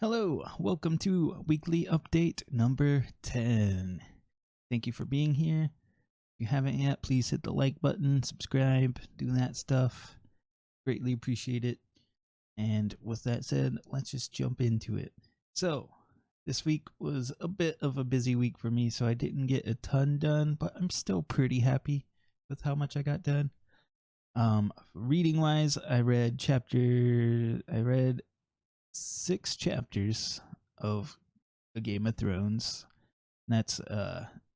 Hello, welcome to weekly update number 10. Thank you for being here. If you haven't yet, please hit the like button, subscribe, do that stuff. Greatly appreciate it. And with that said, let's just jump into it. So, this week was a bit of a busy week for me, so I didn't get a ton done, but I'm still pretty happy with how much I got done. Reading wise, I read 6 chapters of A Game of Thrones. That's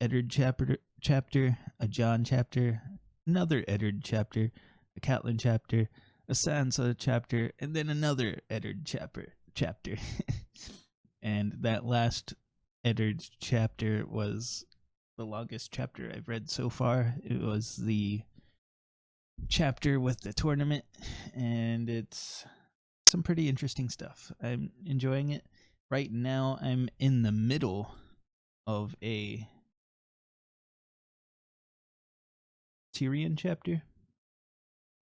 Eddard chapter, a Jon chapter, another Eddard chapter, a Catelyn chapter, a Sansa chapter, and then another Eddard chapter. And that last Eddard chapter was the longest chapter I've read so far. It was the chapter with the tournament, and it's some pretty interesting stuff. I'm enjoying it. Right now, I'm in the middle of a Tyrion chapter.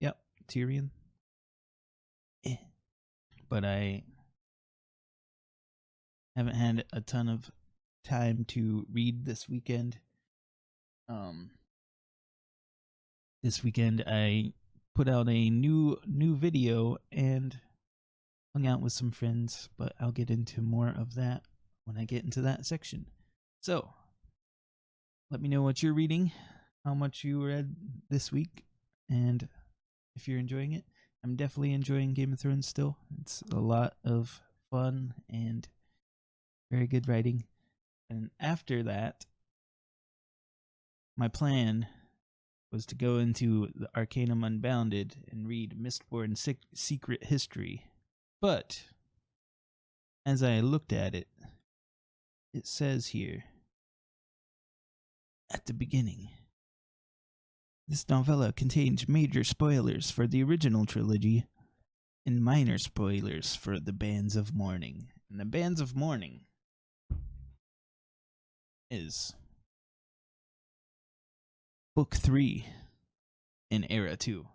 Yep, Tyrion. But I haven't had a ton of time to read this weekend. This weekend I put out a new video and hung out with some friends, but I'll get into more of that when I get into that section. So, let me know what you're reading, how much you read this week, and if you're enjoying it. I'm definitely enjoying Game of Thrones still. It's a lot of fun and very good writing. And after that, my plan was to go into the Arcanum Unbounded and read Mistborn Secret History. But as I looked at it, it says here at the beginning, this novella contains major spoilers for the original trilogy and minor spoilers for the Bands of Mourning. And the Bands of Mourning is Book 3 in Era 2.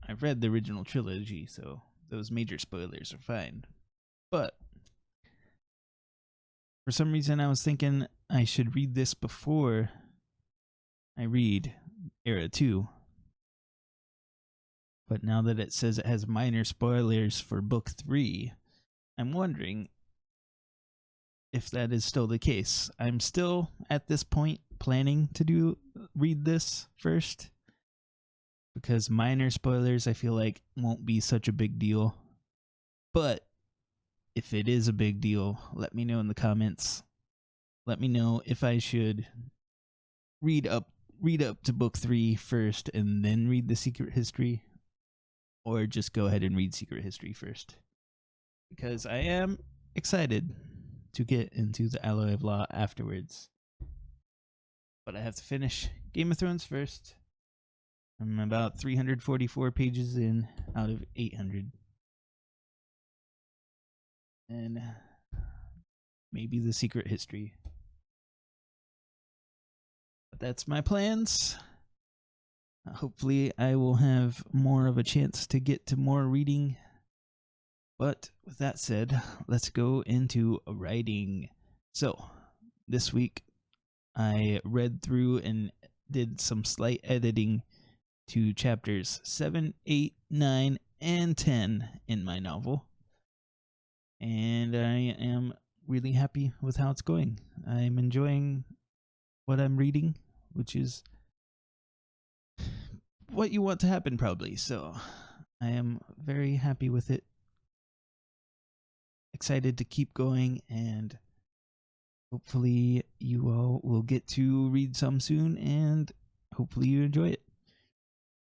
I've read the original trilogy, so those major spoilers are fine. But for some reason, I was thinking I should read this before I read Era 2. But now that it says it has minor spoilers for Book 3, I'm wondering if that is still the case. I'm still, at this point, planning to read this first, because minor spoilers I feel like won't be such a big deal. But if it is a big deal, let me know in the comments. Let me know if I should read up to Book 3 first and then read the Secret History, or just go ahead and read Secret History first, because I am excited to get into the Alloy of Law afterwards. But I have to finish Game of Thrones first. I'm about 344 pages in out of 800. And maybe the Secret History. But that's my plans. Hopefully I will have more of a chance to get to more reading. But with that said, let's go into writing. So, this week I read through and did some slight editing to chapters 7, 8, 9, and 10 in my novel. And I am really happy with how it's going. I'm enjoying what I'm reading, which is what you want to happen probably. So I am very happy with it. Excited to keep going, and hopefully you all will get to read some soon, and hopefully you enjoy it.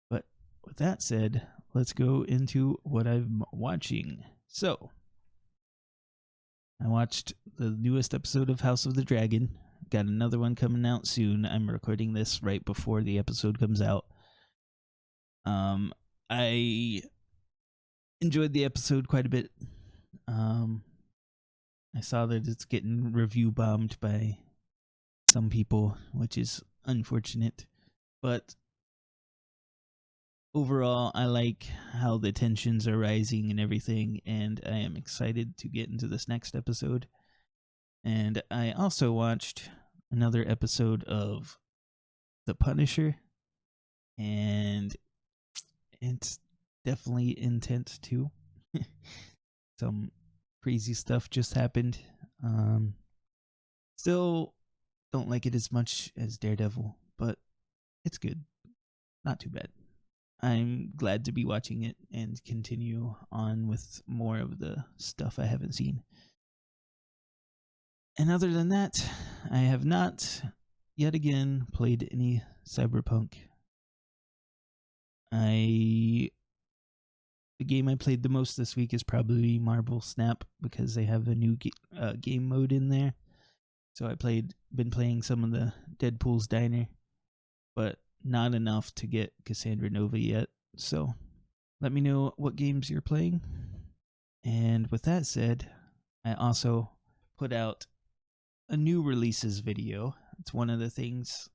But with that said, let's go into what I'm watching. So, I watched the newest episode of House of the Dragon. Got another one coming out soon. I'm recording this right before the episode comes out. I enjoyed the episode quite a bit. I saw that it's getting review bombed by some people, which is unfortunate. But overall, I like how the tensions are rising and everything, and I am excited to get into this next episode. And I also watched another episode of The Punisher, and it's definitely intense too. Some crazy stuff just happened. Still don't like it as much as Daredevil, but it's good. Not too bad. I'm glad to be watching it and continue on with more of the stuff I haven't seen. And other than that, I have not yet again played any Cyberpunk. The game I played the most this week is probably Marble Snap, because they have a new game mode in there. So been playing some of the Deadpool's Diner, but not enough to get Cassandra Nova yet. So let me know what games you're playing. And with that said, I also put out a new releases video. It's one of the things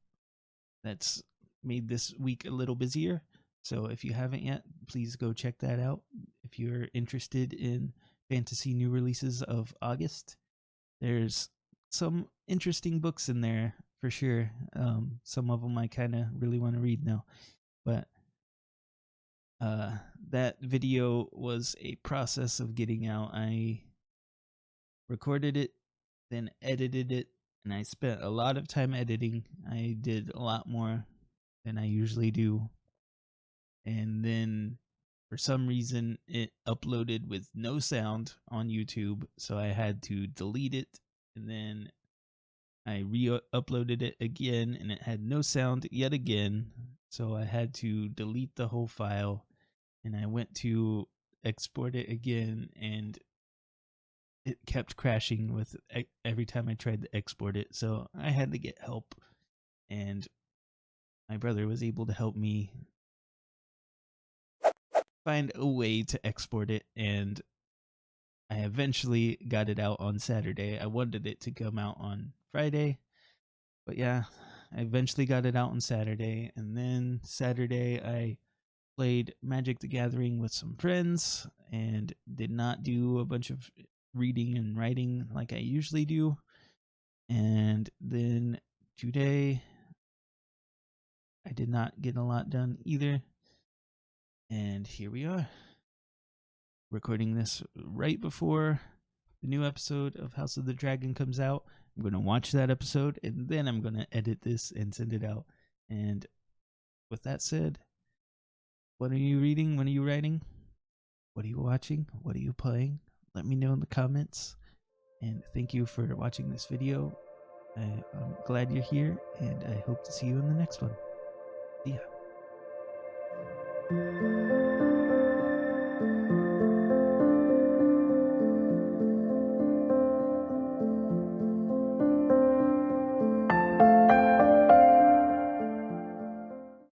that's made this week a little busier. So if you haven't yet, please go check that out. If you're interested in fantasy new releases of August, there's some interesting books in there for sure. Some of them I kind of really want to read now. But that video was a process of getting out. I recorded it, then edited it, and I spent a lot of time editing. I did a lot more than I usually do. And then for some reason it uploaded with no sound on YouTube, so I had to delete it, and then I re-uploaded it again and it had no sound yet again, so I had to delete the whole file, and I went to export it again and it kept crashing with every time I tried to export it. So I had to get help, and my brother was able to help me find a way to export it, and I eventually got it out on Saturday. I wanted it to come out on Friday, but yeah, I eventually got it out on Saturday. And then Saturday I played Magic the Gathering with some friends and did not do a bunch of reading and writing like I usually do. And then today I did not get a lot done either. And here we are, recording this right before the new episode of House of the Dragon comes out. I'm going to watch that episode, and then I'm going to edit this and send it out. And with that said, what are you reading? What are you writing? What are you watching? What are you playing? Let me know in the comments. And thank you for watching this video. I'm glad you're here, and I hope to see you in the next one. See ya.